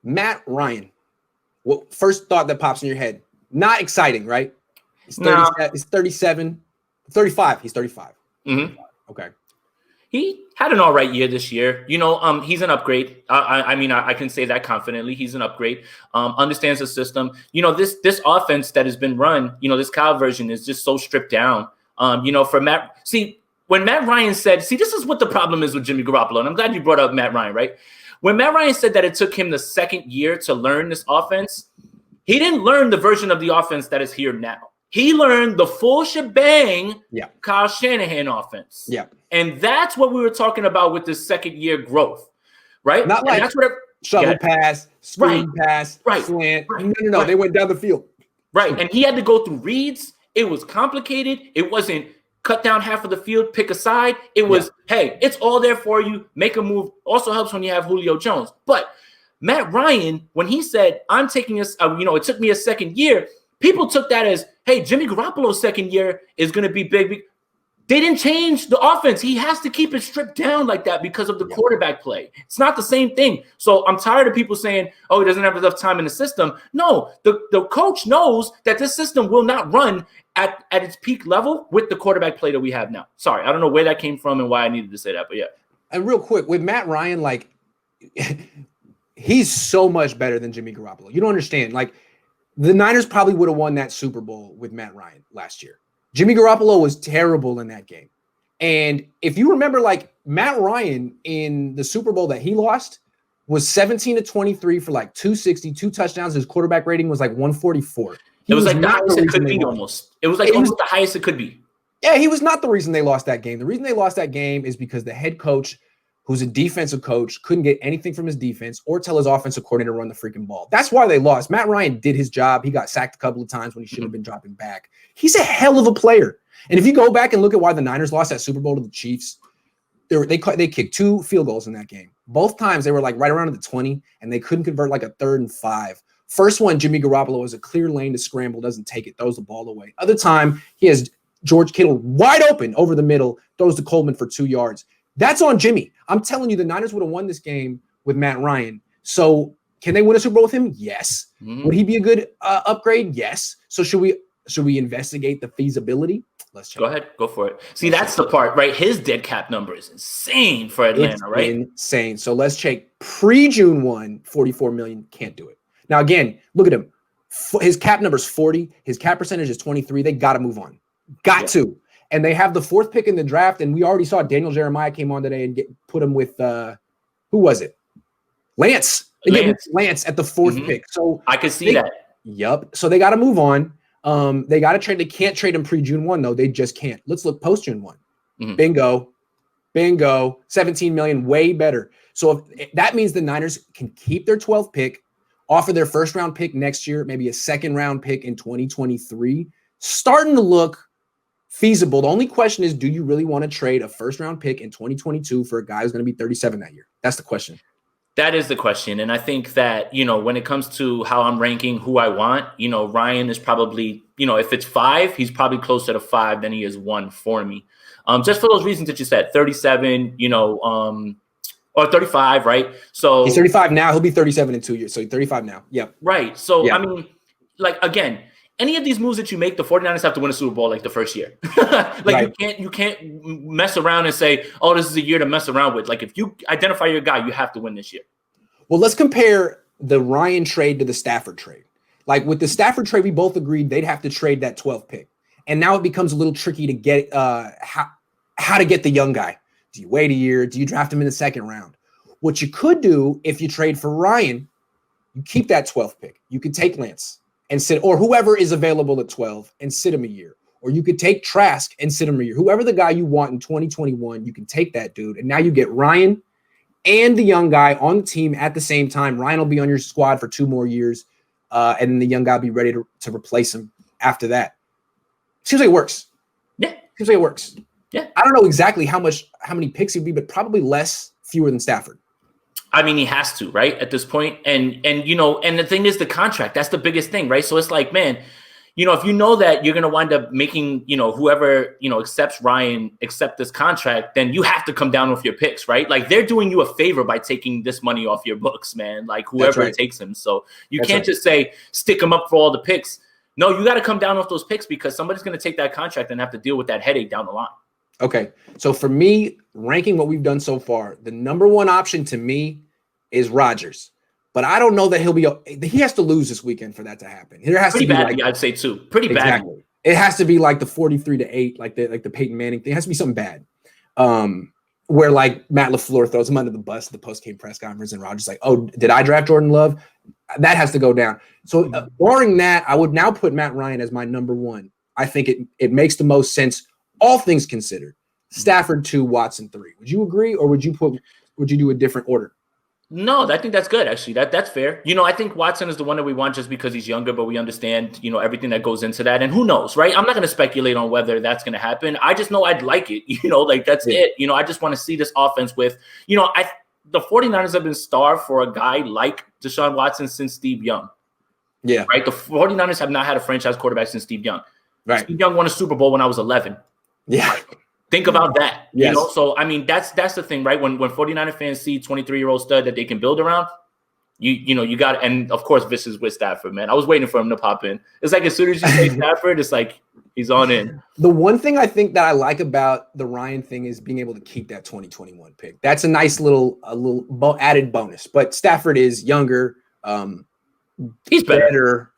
Matt Ryan. What first thought that pops in your head? Not exciting, right? He's 30, No. he's 37, 35. He's 35. Mm-hmm. Okay. He had an all right year this year. He's an upgrade. I can say that confidently. He's an upgrade. Understands the system. This offense that has been run, this Kyle version is just so stripped down. For Matt, when Matt Ryan said, this is what the problem is with Jimmy Garoppolo, and I'm glad you brought up Matt Ryan, right? When Matt Ryan said that it took him the second year to learn this offense, he didn't learn the version of the offense that is here now. He learned the full shebang, Kyle Shanahan offense. Yeah. And that's what we were talking about with this second year growth, right? Not like that's what shovel pass, screen pass, slant. No. Right. They went down the field. Right. And he had to go through reads. It was complicated. It wasn't cut down half of the field, pick a side. It was, hey, it's all there for you. Make a move. Also helps when you have Julio Jones. But Matt Ryan, when he said, I'm taking this, it took me a second year, people took that as, hey, Jimmy Garoppolo's second year is going to be big. They didn't change the offense. He has to keep it stripped down like that because of the quarterback play. It's not the same thing. So I'm tired of people saying, oh, he doesn't have enough time in the system. No, the coach knows that this system will not run at its peak level with the quarterback play that we have now. Sorry, I don't know where that came from and why I needed to say that, but yeah. And real quick, with Matt Ryan, like, he's so much better than Jimmy Garoppolo. You don't understand. Like, the Niners probably would have won that Super Bowl with Matt Ryan last year. Jimmy Garoppolo was terrible in that game. And if you remember, like, Matt Ryan in the Super Bowl that he lost was 17-23 for like 260, 2 touchdowns. His quarterback rating was like 144. It was like the highest it could be almost. It was like almost the highest it could be. Yeah, he was not the reason they lost that game. The reason they lost that game is because the head coach, who's a defensive coach, couldn't get anything from his defense or tell his offensive coordinator to run the freaking ball. That's why they lost. Matt Ryan did his job. He got sacked a couple of times when he shouldn't have been dropping back. He's a hell of a player. And if you go back and look at why the Niners lost that Super Bowl to the Chiefs, they kicked 2 field goals in that game. Both times they were like right around the 20, and they couldn't convert like a 3rd and 5. First one, Jimmy Garoppolo has a clear lane to scramble, doesn't take it, throws the ball away. Other time, he has George Kittle wide open over the middle, throws to Coleman for 2 yards. That's on Jimmy. I'm telling you, the Niners would have won this game with Matt Ryan. So can they win a Super Bowl with him? Yes. Mm-hmm. Would he be a good upgrade? Yes. So should we investigate the feasibility? Let's check. Go ahead. Go for it. See, that's the part, right? His dead cap number is insane for Atlanta, right? Insane. So let's check. Pre-June 1, $44 million. Can't do it. Now, again, look at him. His cap number is 40. His cap percentage is 23. They got to move on. Got to. And they have the 4th pick in the draft. And we already saw Daniel Jeremiah came on today and put him with, who was it? Lance. Lance at the 4th pick. So I could see that. Yep. So they got to move on. They got to trade. They can't trade him pre-June 1, though. They just can't. Let's look post-June 1. Mm-hmm. Bingo. 17 million, way better. So if that means the Niners can keep their 12th pick, offer their 1st-round pick next year, maybe a 2nd-round pick in 2023. Starting to look feasible. The only question is, do you really want to trade a 1st-round pick in 2022 for a guy who's going to be 37 that year? That's the question. That is the question. And I think that, when it comes to how I'm ranking who I want, Ryan is probably, if it's 5, he's probably closer to 5 than he is 1 for me. Just for those reasons that you said, 37, or 35, right? So he's 35 now. He'll be 37 in 2 years. So he's 35 now. Yep. Right. So, I mean, like, again, any of these moves that you make, the 49ers have to win a Super Bowl like the first year. You can't mess around and say, oh, this is a year to mess around with. Like, if you identify your guy, you have to win this year. Well, let's compare the Ryan trade to the Stafford trade. Like, with the Stafford trade, we both agreed they'd have to trade that 12th pick. And now it becomes a little tricky to get how to get the young guy. Do you wait a year? Do you draft him in the 2nd round? What you could do if you trade for Ryan, you keep that 12th pick. You could take Lance and sit, or whoever is available at 12 and sit him a year. Or you could take Trask and sit him a year. Whoever the guy you want in 2021, you can take that dude. And now you get Ryan and the young guy on the team at the same time. Ryan will be on your squad for 2 more years. And then the young guy will be ready to replace him after that. Seems like it works. Yeah. Seems like it works. Yeah. I don't know exactly how many picks he'd be, but probably fewer than Stafford. I mean, he has to, right, at this point. And the thing is the contract. That's the biggest thing, right? So it's like, man, if you know that you're going to wind up making, whoever, accepts Ryan, accept this contract, then you have to come down with your picks, right? Like they're doing you a favor by taking this money off your books, man. Like whoever takes him. So you can't just say, stick him up for all the picks. No, you got to come down with those picks because somebody's going to take that contract and have to deal with that headache down the line. Okay. So for me, ranking what we've done so far, the number one option to me is Rodgers. But I don't know that he has to lose this weekend for that to happen. There has pretty to be badly, I'd say too. Pretty badly. It has to be like the 43-8, like the Peyton Manning thing. It has to be something bad. Where like Matt LaFleur throws him under the bus at the post-game press conference and Rodgers like, oh, did I draft Jordan Love? That has to go down. So barring that, I would now put Matt Ryan as my number one. I think it makes the most sense, all things considered. Stafford 2, Watson 3. Would you agree, or would you do a different order? No, I think that's good, actually. That's fair. I think Watson is the one that we want just because he's younger, but we understand, everything that goes into that. And who knows, right? I'm not going to speculate on whether that's going to happen. I just know I'd like it, like that's it. I just want to see this offense with, the 49ers have been starved for a guy like Deshaun Watson since Steve Young. Yeah. Right? The 49ers have not had a franchise quarterback since Steve Young. Right. Steve Young won a Super Bowl when I was 11. Yeah. Think about that. Yes. So I mean that's the thing, right? When 49er fans see 23-year-old stud that they can build around, you got, and of course this is with Stafford, man. I was waiting for him to pop in. It's like as soon as you say Stafford, it's like he's on in. The one thing I think that I like about the Ryan thing is being able to keep that 2021 pick. That's a nice little added bonus. But Stafford is younger, he's better.